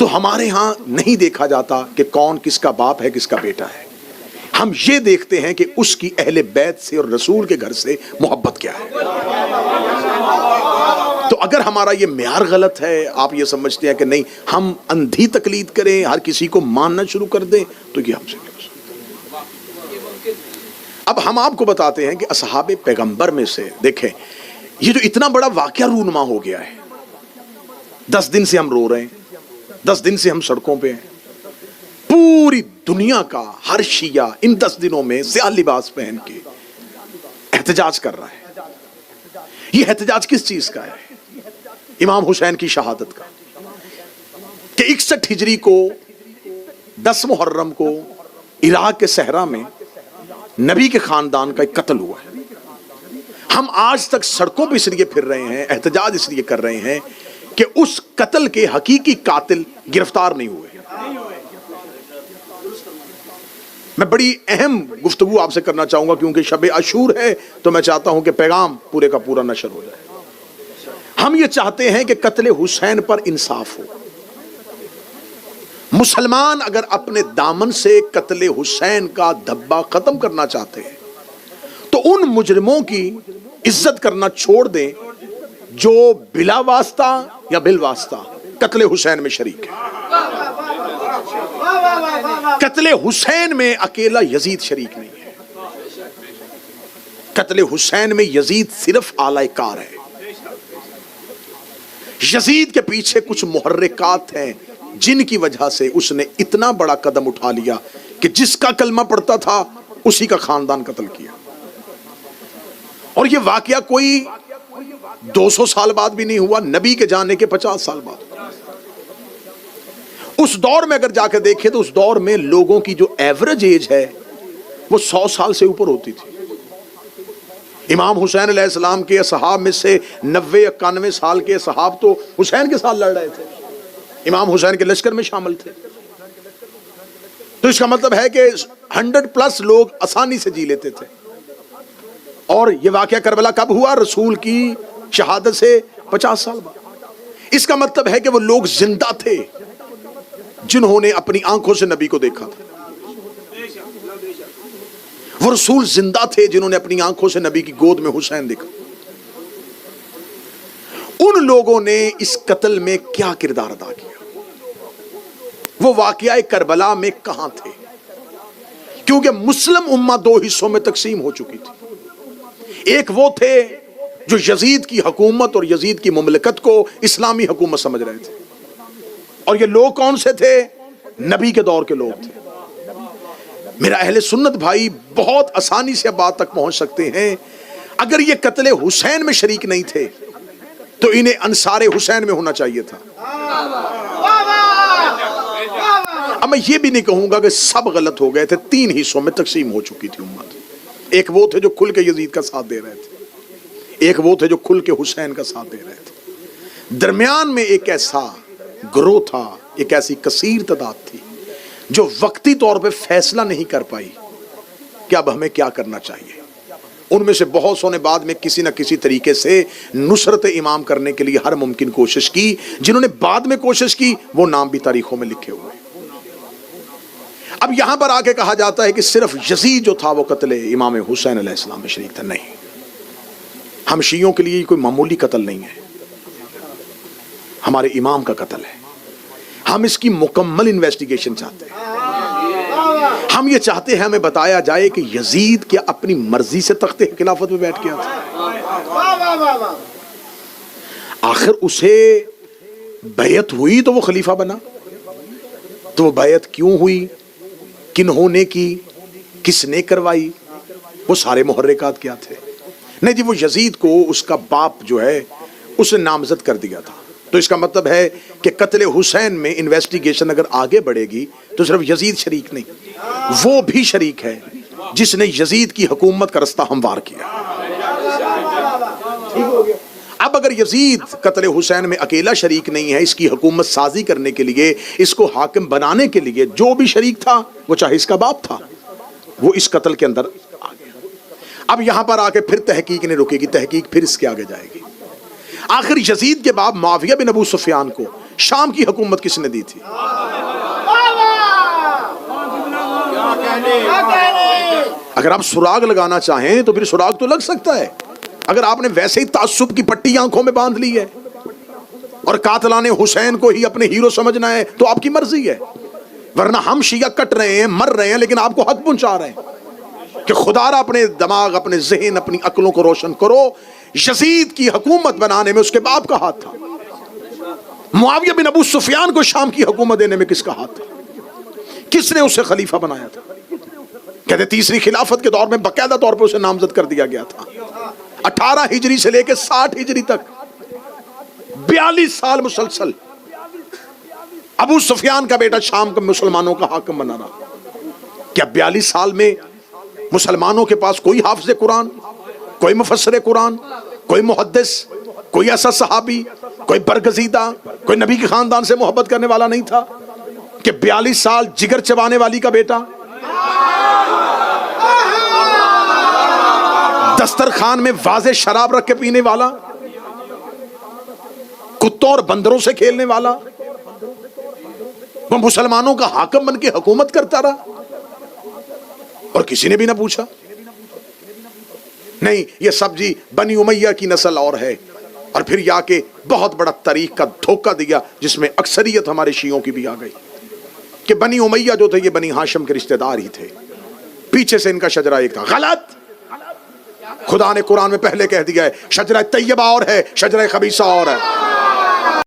تو ہمارے ہاں نہیں دیکھا جاتا کہ کون کس کا باپ ہے کس کا بیٹا ہے، ہم یہ دیکھتے ہیں کہ اس کی اہل بیت سے اور رسول کے گھر سے محبت کیا ہے۔ تو اگر ہمارا یہ معیار غلط ہے، آپ یہ سمجھتے ہیں کہ نہیں ہم اندھی تقلید کریں، ہر کسی کو ماننا شروع کر دیں، تو یہ ہم سے نہیں ہو سکتا۔ اب ہم آپ کو بتاتے ہیں کہ اصحاب پیغمبر میں سے دیکھیں، یہ جو اتنا بڑا واقعہ رونما ہو گیا ہے، 10 دن سے ہم رو رہے ہیں، 10 دن سے ہم سڑکوں پہ ہیں، پوری دنیا کا ہر شیعہ ان 10 دنوں میں سیاہ لباس پہن کے احتجاج کر رہا ہے۔ یہ احتجاج کس چیز کا ہے؟ امام حسین کی شہادت کا، کہ 61 ہجری کو 10 محرم کو عراق کے صحرا میں نبی کے خاندان کا ایک قتل ہوا ہے۔ ہم آج تک سڑکوں پہ اس لیے پھر رہے ہیں، احتجاج اس لیے کر رہے ہیں کہ اس قتل کے حقیقی قاتل گرفتار نہیں ہوئے۔ میں بڑی اہم گفتگو آپ سے کرنا چاہوں گا کیونکہ شب عاشور ہے، تو میں چاہتا ہوں کہ پیغام پورے کا پورا نشر ہو جائے۔ ہم یہ چاہتے ہیں کہ قتل حسین پر انصاف ہو۔ مسلمان اگر اپنے دامن سے قتل حسین کا دھبا ختم کرنا چاہتے ہیں تو ان مجرموں کی عزت کرنا چھوڑ دیں جو بلا واسطہ یا بالواسطہ قتل حسین میں شریک ہے۔ قتل حسین میں اکیلا یزید شریک نہیں ہے، قتل حسین میں یزید صرف آلہ کار ہے۔ یزید کے پیچھے کچھ محرکات ہیں جن کی وجہ سے اس نے اتنا بڑا قدم اٹھا لیا کہ جس کا کلمہ پڑھتا تھا اسی کا خاندان قتل کیا۔ اور یہ واقعہ کوئی 200 سال بعد بھی نہیں ہوا، نبی کے جانے کے 50 سال بعد۔ اس دور میں اگر جا کے دیکھیں تو اس دور میں لوگوں کی جو ایوریج ایج ہے وہ 100 سال سے اوپر ہوتی تھی۔ امام حسین علیہ السلام کے اصحاب میں سے 90-91 سال کے صحاب تو حسین کے ساتھ لڑ رہے تھے، امام حسین کے لشکر میں شامل تھے۔ تو اس کا مطلب ہے کہ 100+ لوگ آسانی سے جی لیتے تھے۔ اور یہ واقعہ کربلا کب ہوا؟ رسول کی شہادت سے 50 سال بعد۔ اس کا مطلب ہے کہ وہ لوگ زندہ تھے جنہوں نے اپنی آنکھوں سے نبی کو دیکھا تھا، وہ رسول زندہ تھے جنہوں نے اپنی آنکھوں سے نبی کی گود میں حسین دیکھا۔ ان لوگوں نے اس قتل میں کیا کردار ادا کیا؟ وہ واقعہ کربلا میں کہاں تھے؟ کیونکہ مسلم امہ 2 حصوں میں تقسیم ہو چکی تھی۔ ایک وہ تھے جو یزید کی حکومت اور یزید کی مملکت کو اسلامی حکومت سمجھ رہے تھے، اور یہ لوگ کون سے تھے؟ نبی کے دور کے لوگ تھے۔ میرا اہل سنت بھائی بہت آسانی سے بات تک پہنچ سکتے ہیں، اگر یہ قتل حسین میں شریک نہیں تھے تو انہیں انصار حسین میں ہونا چاہیے تھا۔ اب میں یہ بھی نہیں کہوں گا کہ سب غلط ہو گئے تھے، 3 حصوں میں تقسیم ہو چکی تھی امت۔ ایک وہ تھے جو کھل کے یزید کا ساتھ دے رہے تھے، ایک وہ تھے جو کھل کے حسین کا ساتھ دے رہے تھے، درمیان میں ایک ایسا گروہ تھا، ایک ایسی کثیر تعداد تھی جو وقتی طور پہ فیصلہ نہیں کر پائی کہ اب ہمیں کیا کرنا چاہیے۔ ان میں سے بہت سو نے بعد میں کسی نہ کسی طریقے سے نصرت امام کرنے کے لیے ہر ممکن کوشش کی، جنہوں نے بعد میں کوشش کی وہ نام بھی تاریخوں میں لکھے ہوئے۔ اب یہاں پر آ کے کہا جاتا ہے کہ صرف یزید جو تھا وہ قتل امام حسین علیہ السلام میں شریک تھا، نہیں، ہم شیعوں کے لیے کوئی معمولی قتل نہیں ہے، ہمارے امام کا قتل ہے۔ ہم اس کی مکمل انویسٹیگیشن چاہتے ہیں۔ ہم یہ چاہتے ہیں ہمیں بتایا جائے کہ یزید کیا اپنی مرضی سے تخت خلافت میں بیٹھ گیا تھا؟ آخر اسے بیعت ہوئی تو وہ خلیفہ بنا، تو وہ بیعت کیوں ہوئی، کنہوں نے کی، کس نے کروائی، وہ سارے محرکات کیا تھے؟ نہیں جی، وہ یزید کو اس کا باپ جو ہے اسے نامزد کر دیا تھا۔ تو اس کا مطلب ہے کہ قتل حسین میں انویسٹیگیشن اگر آگے بڑھے گی تو صرف یزید شریک نہیں، وہ بھی شریک ہے جس نے یزید کی حکومت کا رستہ ہموار کیا۔ اب اگر یزید قتل حسین میں اکیلا شریک نہیں ہے، اس کی حکومت سازی کرنے کے لیے، اس کو حاکم بنانے کے لیے جو بھی شریک تھا، وہ چاہے اس کا باپ تھا، وہ اس قتل کے اندر آ گیا۔ اب یہاں پر آ کے پھر تحقیق نہیں رکے گی، تحقیق پھر اس کے آگے جائے گی۔ آخر یزید کے باپ معاویہ بن ابو سفیان کو شام کی حکومت کس نے دی تھی؟ اگر آپ سراغ لگانا چاہیں تو پھر سراغ تو لگ سکتا ہے. اگر آپ نے ویسے ہی تعصب کی پٹی آنکھوں میں باندھ لی ہے اور قاتلان حسین کو ہی اپنے ہیرو سمجھنا ہے تو آپ کی مرضی ہے. ورنہ ہم شیعہ کٹ رہے ہیں، مر رہے ہیں، لیکن آپ کو حق پہنچا رہے ہیں کہ خدا را اپنے دماغ، اپنے ذہن، اپنی عقلوں کو روشن کرو. یزید کی حکومت بنانے میں اس کے باپ کا ہاتھ تھا. معاویہ بن ابو سفیان کو شام کی حکومت دینے میں کس کا ہاتھ تھا؟ کس نے اسے خلیفہ بنایا تھا؟ کہتے تیسری خلافت کے دور میں باقاعدہ طور پر اسے نامزد کر دیا گیا تھا. 18 ہجری سے لے کے 60 ہجری تک 42 سال مسلسل ابو سفیان کا بیٹا شام کے مسلمانوں کا حاکم بنا رہا. کیا 42 سال میں مسلمانوں کے پاس کوئی حافظ قرآن، کوئی مفسر قرآن، کوئی محدث، کوئی ایسا صحابی، کوئی برگزیدہ، کوئی نبی کے خاندان سے محبت کرنے والا نہیں تھا کہ 42 سال جگر چبانے والی کا بیٹا، دسترخوان میں واضح شراب رکھ کے پینے والا، کتوں اور بندروں سے کھیلنے والا، وہ مسلمانوں کا حاکم بن کے حکومت کرتا رہا اور کسی نے بھی نہ پوچھا؟ نہیں، یہ سب جی بنی امیہ کی نسل اور ہے. اور پھر یا کہ بہت بڑا طریق کا دھوکہ دیا جس میں اکثریت ہمارے شیعوں کی بھی آ گئی کہ بنی امیہ جو تھے یہ بنی ہاشم کے رشتہ دار ہی تھے، پیچھے سے ان کا شجرہ ایک تھا. غلط. خدا نے قرآن میں پہلے کہہ دیا ہے شجرہ طیبہ اور ہے، شجرہ خبیثہ اور ہے.